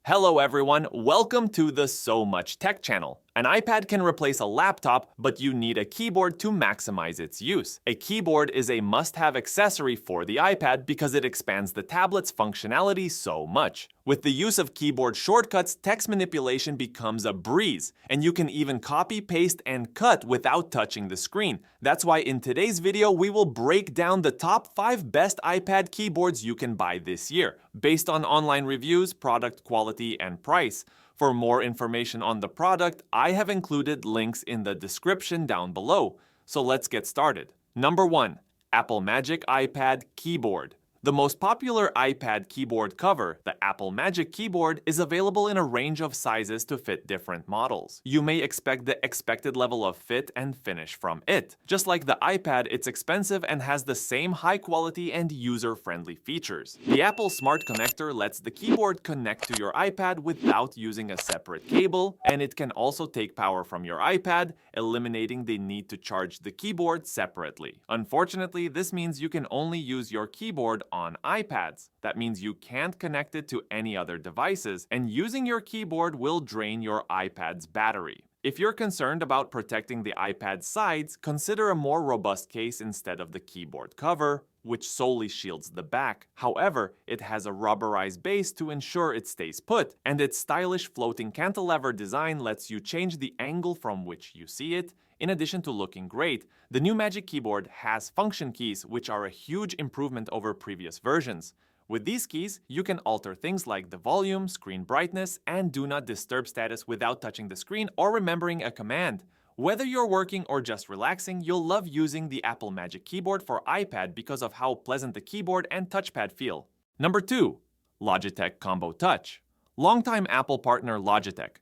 Hello everyone, welcome to the SoMuchTech channel. An iPad can replace a laptop, but you need a keyboard to maximize its use. A keyboard is a must-have accessory for the iPad because it expands the tablet's functionality so much. With the use of keyboard shortcuts, text manipulation becomes a breeze, and you can even copy, paste, and cut without touching the screen. That's why in today's video, we will break down the top 5 best iPad keyboards you can buy this year, based on online reviews, product quality, and price. For more information on the product, I have included links in the description down below. So let's get started. Number 1. Apple Magic iPad Keyboard. The most popular iPad keyboard cover, the Apple Magic Keyboard, is available in a range of sizes to fit different models. You may expect the expected level of fit and finish from it. Just like the iPad, it's expensive and has the same high quality and user-friendly features. The Apple Smart Connector lets the keyboard connect to your iPad without using a separate cable, and it can also take power from your iPad, eliminating the need to charge the keyboard separately. Unfortunately, this means you can only use your keyboard on iPads. That means you can't connect it to any other devices, and using your keyboard will drain your iPad's battery. If you're concerned about protecting the iPad's sides, consider a more robust case instead of the keyboard cover, which solely shields the back. However, it has a rubberized base to ensure it stays put, and its stylish floating cantilever design lets you change the angle from which you see it. In addition to looking great, the new Magic Keyboard has function keys, which are a huge improvement over previous versions. With these keys, you can alter things like the volume, screen brightness, and do not disturb status without touching the screen or remembering a command. Whether you're working or just relaxing, you'll love using the Apple Magic Keyboard for iPad because of how pleasant the keyboard and touchpad feel. Number 2. Logitech Combo Touch. Longtime Apple partner Logitech,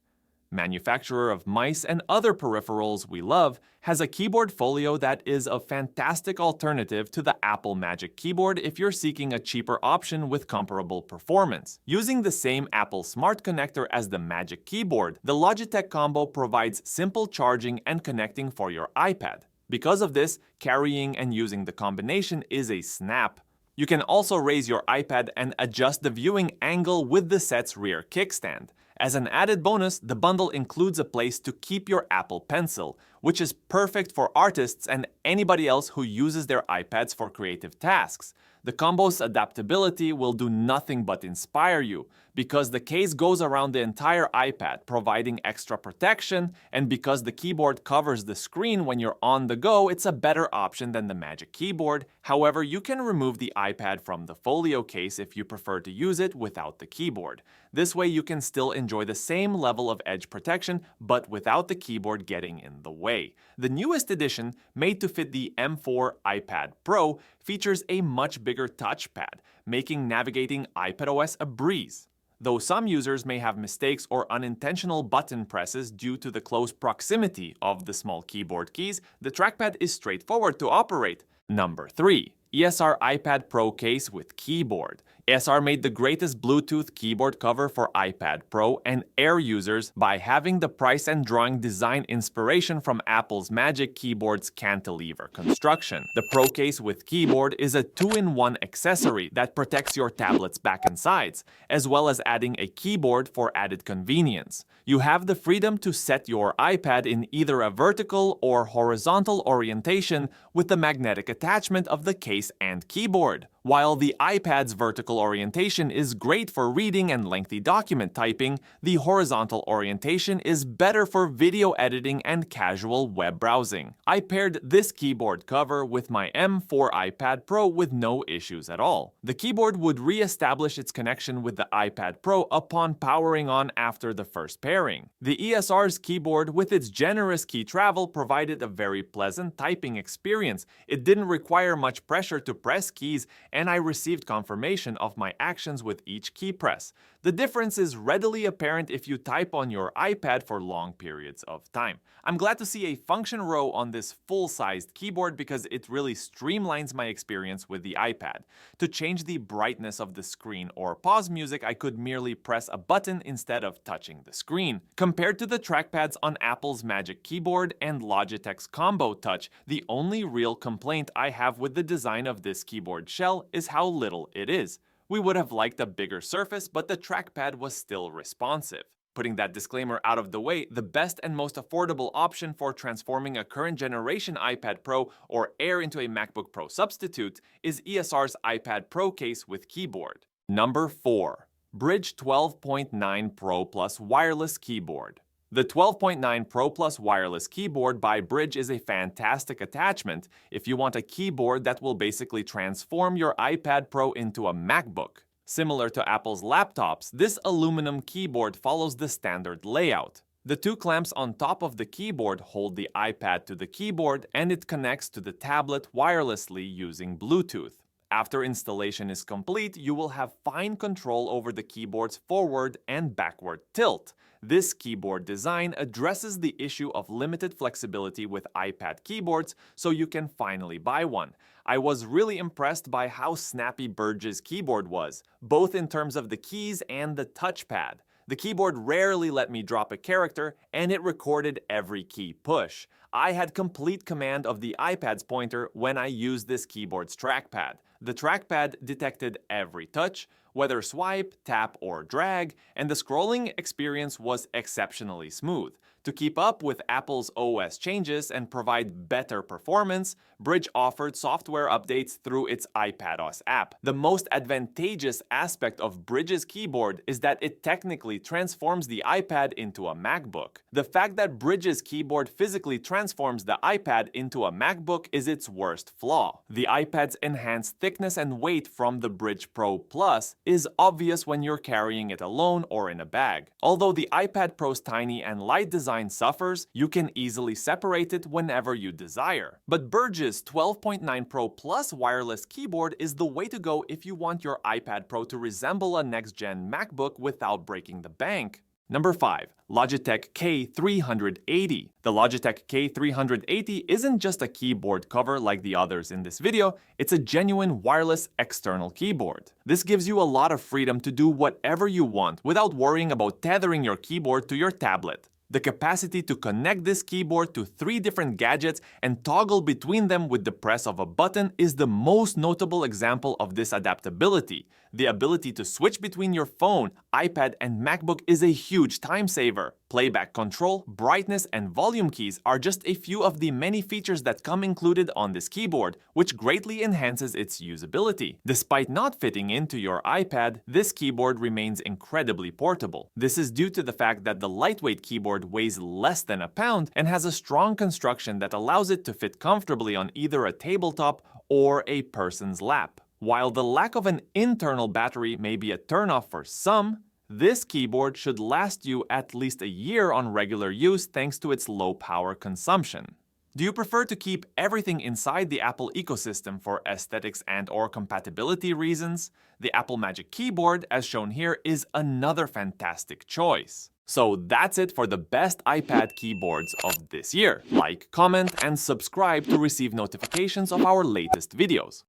manufacturer of mice and other peripherals we love, has a keyboard folio that is a fantastic alternative to the Apple Magic Keyboard if you're seeking a cheaper option with comparable performance. Using the same Apple Smart Connector as the Magic Keyboard, the Logitech Combo provides simple charging and connecting for your iPad. Because of this, carrying and using the combination is a snap. You can also raise your iPad and adjust the viewing angle with the set's rear kickstand. As an added bonus, the bundle includes a place to keep your Apple Pencil, which is perfect for artists and anybody else who uses their iPads for creative tasks. The combo's adaptability will do nothing but inspire you, because the case goes around the entire iPad, providing extra protection, and because the keyboard covers the screen when you're on the go, it's a better option than the Magic Keyboard. However, you can remove the iPad from the folio case if you prefer to use it without the keyboard. This way you can still enjoy the same level of edge protection, but without the keyboard getting in the way. The newest edition, made to fit the M4 iPad Pro, features a much bigger touchpad, making navigating iPadOS a breeze. Though some users may have mistakes or unintentional button presses due to the close proximity of the small keyboard keys, the trackpad is straightforward to operate. Number 3. ESR iPad Pro case with keyboard. ESR made the greatest Bluetooth keyboard cover for iPad Pro and Air users by having the price and drawing design inspiration from Apple's Magic Keyboard's cantilever construction. The Pro case with keyboard is a 2-in-1 accessory that protects your tablet's back and sides, as well as adding a keyboard for added convenience. You have the freedom to set your iPad in either a vertical or horizontal orientation with the magnetic attachment of the case and keyboard. While the iPad's vertical orientation is great for reading and lengthy document typing, the horizontal orientation is better for video editing and casual web browsing. I paired this keyboard cover with my M4 iPad Pro with no issues at all. The keyboard would re-establish its connection with the iPad Pro upon powering on after the first pairing. The ESR's keyboard, with its generous key travel, provided a very pleasant typing experience. It didn't require much pressure to press keys, and I received confirmation of my actions with each key press. The difference is readily apparent if you type on your iPad for long periods of time. I'm glad to see a function row on this full-sized keyboard because it really streamlines my experience with the iPad. To change the brightness of the screen or pause music, I could merely press a button instead of touching the screen. Compared to the trackpads on Apple's Magic Keyboard and Logitech's Combo Touch, the only real complaint I have with the design of this keyboard shell is how little it is. We would have liked a bigger surface, but the trackpad was still responsive. Putting that disclaimer out of the way, the best and most affordable option for transforming a current generation iPad Pro or Air into a MacBook Pro substitute is ESR's iPad Pro case with keyboard. Number 4. Brydge 12.9 Pro Plus Wireless Keyboard. The 12.9 Pro Plus wireless keyboard by Brydge is a fantastic attachment if you want a keyboard that will basically transform your iPad Pro into a MacBook. Similar to Apple's laptops, this aluminum keyboard follows the standard layout. The two clamps on top of the keyboard hold the iPad to the keyboard, and it connects to the tablet wirelessly using Bluetooth. After installation is complete, you will have fine control over the keyboard's forward and backward tilt. This keyboard design addresses the issue of limited flexibility with iPad keyboards, so you can finally buy one. I was really impressed by how snappy Brydge's keyboard was, both in terms of the keys and the touchpad. The keyboard rarely let me drop a character, and it recorded every key push. I had complete command of the iPad's pointer when I used this keyboard's trackpad. The trackpad detected every touch, whether swipe, tap, or drag, and the scrolling experience was exceptionally smooth. To keep up with Apple's OS changes and provide better performance, Brydge offered software updates through its iPadOS app. The most advantageous aspect of Brydge's keyboard is that it technically transforms the iPad into a MacBook. The fact that Brydge's keyboard physically transforms the iPad into a MacBook is its worst flaw. The iPad's enhanced thickness and weight from the Brydge Pro Plus is obvious when you're carrying it alone or in a bag. Although the iPad Pro's tiny and light design suffers, you can easily separate it whenever you desire. But Brydge's 12.9 Pro Plus wireless keyboard is the way to go if you want your iPad Pro to resemble a next-gen MacBook without breaking the bank. Number 5. Logitech K380. The Logitech K380 isn't just a keyboard cover like the others in this video, it's a genuine wireless external keyboard. This gives you a lot of freedom to do whatever you want without worrying about tethering your keyboard to your tablet. The capacity to connect this keyboard to 3 different gadgets and toggle between them with the press of a button is the most notable example of this adaptability. The ability to switch between your phone, iPad, and MacBook is a huge time saver. Playback control, brightness, and volume keys are just a few of the many features that come included on this keyboard, which greatly enhances its usability. Despite not fitting into your iPad, this keyboard remains incredibly portable. This is due to the fact that the lightweight keyboard weighs less than a pound and has a strong construction that allows it to fit comfortably on either a tabletop or a person's lap. While the lack of an internal battery may be a turnoff for some, this keyboard should last you at least a year on regular use thanks to its low power consumption. Do you prefer to keep everything inside the Apple ecosystem for aesthetics and/or compatibility reasons? The Apple Magic Keyboard, as shown here, is another fantastic choice. So that's it for the best iPad keyboards of this year. Like, comment, and subscribe to receive notifications of our latest videos.